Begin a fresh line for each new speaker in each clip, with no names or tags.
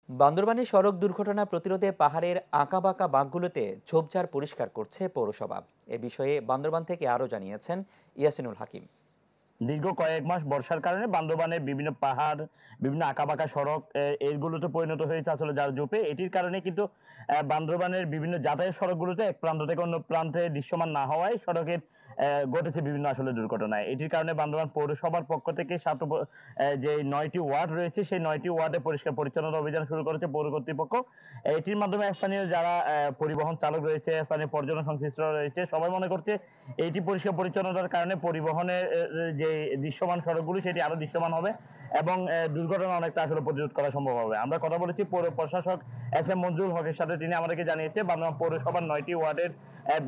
বান্দরবানে সড়ক দুর্ঘটনা প্রতিরোধে পাহাড়ের আঁকাবাঁকা বাঁকগুলোতে ঝোপঝাড় পরিষ্কার করছে পৌরসভা। এ বিষয়ে বান্দরবান থেকে আরও জানিয়েছেন ইয়াসিনুল হাকিম।
দীর্ঘ কয়েক মাস বর্ষার কারণে বান্দরবানের বিভিন্ন পাহাড়, বিভিন্ন আঁকাবাঁকা সড়ক এইগুলোতে পরিণত হয়েছে আসলে যার জোপে। এটির কারণে কিন্তু বান্দরবানের বিভিন্ন যাতায়াত সড়কগুলোতে এক প্রান্ত থেকে অন্য প্রান্তে দৃশ্যমান না হওয়ায় সড়কের ঘটেছে বিভিন্ন আসলে দুর্ঘটনা। এটির কারণে বান্দরবান পৌরসভার পক্ষ থেকে যে ৯ টি ওয়ার্ড রয়েছে সেই ৯ টি ওয়ার্ডে পরিষ্কার পরিচ্ছন্নতা অভিযান শুরু করেছে পৌর কর্তৃপক্ষ। এটির মাধ্যমে স্থানীয় যারা পরিবহন চালক রয়েছে, স্থানীয় পর্যটন সংশ্লিষ্ট রয়েছে সবাই মনে করছে এইটি পরিষ্কার পরিচ্ছন্নতার কারণে পরিবহনের যে দৃশ্যমান সড়কগুলো সেটি আরো দৃশ্যমান হবে এবং দুর্ঘটনা অনেকটা আসলে প্রতিরোধ করা সম্ভব হবে। আমরা কথা বলেছি পৌর প্রশাসক এস এম মঞ্জুরুল হকের সাথে, তিনি আমাদেরকে জানিয়েছে বান্দরবান পৌরসভার ৯টি ওয়ার্ডের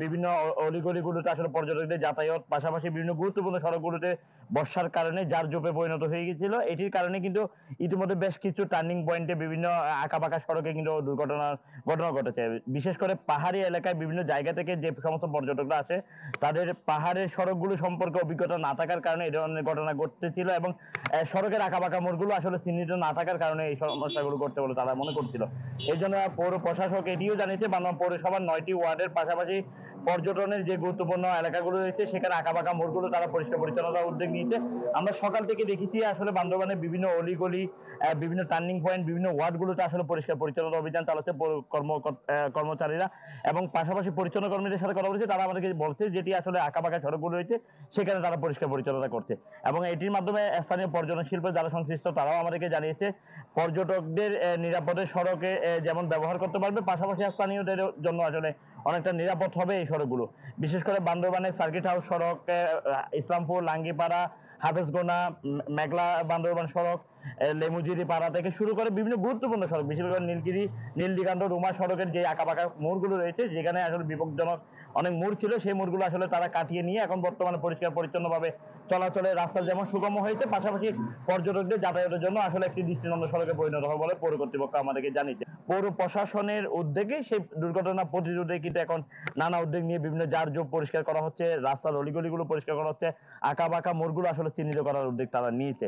বিভিন্ন অলিগলিগুলোতে আসলে পর্যটকদের যাতায়াত, পাশাপাশি বিভিন্ন গুরুত্বপূর্ণ সড়কগুলোতে বর্ষার কারণে জারজোপে পরিণত হয়ে গিয়েছিল। এটির কারণে কিন্তু ইতিমধ্যে বেশ কিছু টার্নিং পয়েন্টে বিভিন্ন আঁকাবাঁকা সড়কে কিন্তু দুর্ঘটনার ঘটনা ঘটেছে। বিশেষ করে পাহাড়ি এলাকায় বিভিন্ন জায়গা থেকে যে সমস্ত পর্যটকরা আসে তাদের পাহাড়ের সড়কগুলো সম্পর্কে অভিজ্ঞতা না থাকার কারণে এই ধরনের ঘটনা ঘটতেছিল এবং সড়কের আঁকাবাঁকা মোড়গুলো আসলে চিহ্নিত না থাকার কারণে এই সমস্যাগুলো ঘটছে বলে তারা মনে করছিল। এই জন্য পৌর প্রশাসক এটিও জানিয়েছে বান্দরবান পৌরসভার ৯টি ওয়ার্ডের পাশাপাশি পর্যটনের যে গুরুত্বপূর্ণ এলাকাগুলো রয়েছে সেখানে আঁকাবাঁকা মোড়গুলো তারা পরিষ্কার পরিচ্ছন্নতার উদ্যোগ নিয়েছে। আমরা সকাল থেকে দেখেছি আসলে বান্দরবানের বিভিন্ন অলিগলি, বিভিন্ন টার্নিং পয়েন্ট, বিভিন্ন ওয়ার্ডগুলোতে আসলে পরিষ্কার পরিচ্ছন্নতা অভিযান চালাচ্ছে কর্মচারীরা এবং পাশাপাশি পরিচ্ছন্ন কর্মীদের সাথে কথা বলেছে, তারা আমাদেরকে বলছে যেটি আসলে আঁকাবাঁকা সড়কগুলো রয়েছে সেখানে তারা পরিষ্কার পরিচ্ছন্নতা করছে এবং এটির মাধ্যমে স্থানীয় পর্যটন শিল্পে যারা সংশ্লিষ্ট তারাও আমাদেরকে জানিয়েছে পর্যটকদের নিরাপদে সড়কে যেমন ব্যবহার করতে পারবে, পাশাপাশি স্থানীয়দের জন্য আসলে অনেকটা নিরাপদ হবে এই সড়কগুলো। বিশেষ করে বান্দরবানের সার্কিট হাউস সড়ক, ইসলামপুর, লাঙ্গিপাড়া, হাফেজগোনা, মেঘলা বান্দরবান সড়ক, লেমুজিরি পাড়া থেকে শুরু করে বিভিন্ন গুরুত্বপূর্ণ সড়ক, বিশেষ করে নীলগিরি, নীলদিগন্ত, রুমা সড়কের যে আঁকাবাঁকা মোড়গুলো রয়েছে যেখানে আসলে বিপজ্জনক অনেক মোড় ছিল সেই মোড়গুলো আসলে তারা কাটিয়ে নিয়ে এখন বর্তমানে পরিষ্কার পরিচ্ছন্নভাবে চলাচলের রাস্তা যেমন সুগম হয়েছে, পাশাপাশি পর্যটকদের যাতায়াতের জন্য আসলে একটি দৃষ্টিনন্দন সড়কে পরিণত হবে বলে পৌর কর্তৃপক্ষ আমাদেরকে জানিয়েছে। পৌর প্রশাসনের উদ্যোগে সেই দুর্ঘটনা প্রতিরোধে কিন্তু এখন নানা উদ্যোগ নিয়ে বিভিন্ন জারজোপ পরিষ্কার করা হচ্ছে, রাস্তার অলিগলিগুলো পরিষ্কার করা হচ্ছে, আঁকাবাঁকা মোড়গুলো আসলে চিহ্নিত করার উদ্যোগ তারা নিয়েছে।